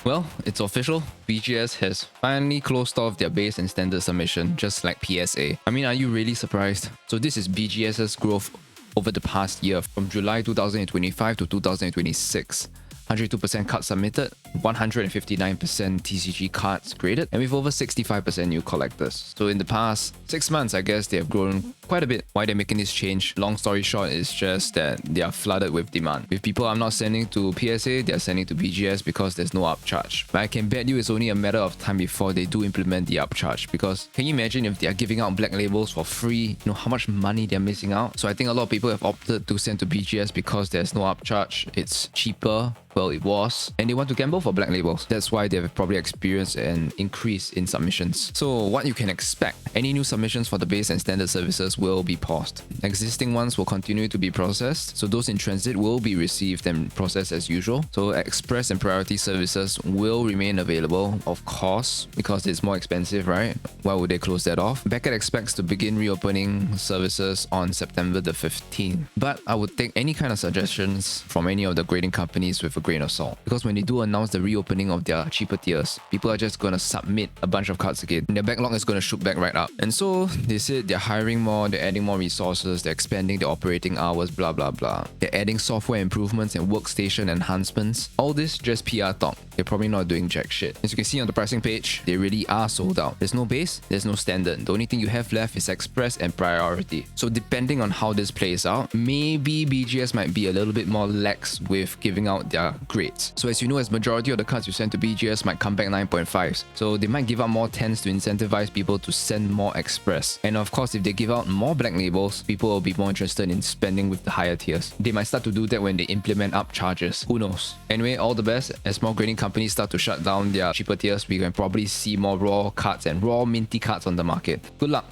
Well, it's official. BGS has finally closed off their base and standard submission, just like PSA. I mean, are you really surprised? So this is BGS's growth over the past year from July 2025 to 2026. 102% cards submitted, 159% TCG cards graded, and with over 65% new collectors. So in the past 6 months, I guess they have grown quite a bit. Why they're making this change? Long story short, is just that they are flooded with demand. With people I'm not sending to PSA, they're sending to BGS because there's no upcharge. But I can bet you it's only a matter of time before they do implement the upcharge. Because can you imagine if they are giving out black labels for free, how much money they're missing out? So I think a lot of people have opted to send to BGS because there's no upcharge. It's cheaper. Well, it was, and they want to gamble for black labels. That's why they've probably experienced an increase in submissions. So what you can expect, any new submissions for the base and standard services will be paused. Existing ones will continue to be processed, so those in transit will be received and processed as usual. So express and priority services will remain available, of course, because it's more expensive, right? Why would they close that off? Beckett expects to begin reopening services on September the 15th. But I would take any kind of suggestions from any of the grading companies with a grain of salt, because when they do announce the reopening of their cheaper tiers, people are just going to submit a bunch of cards again, and their backlog is going to shoot back right up. And so they said they're hiring more, they're adding more resources, they're expanding their operating hours, blah blah blah. They're adding software improvements and workstation enhancements. All this just PR talk. They're probably not doing jack shit. As you can see on the pricing page, they really are sold out. There's no base, there's no standard. The only thing you have left is express and priority. So depending on how this plays out, maybe BGS might be a little bit more lax with giving out their grades. So as you know, as majority of the cards you send to BGS might come back 9.5s. So they might give out more 10s to incentivize people to send more express. And of course, if they give out more black labels, people will be more interested in spending with the higher tiers. They might start to do that when they implement up charges. Who knows? Anyway, all the best. As more grading companies start to shut down their cheaper tiers, we can probably see more raw cards and raw minty cards on the market. Good luck!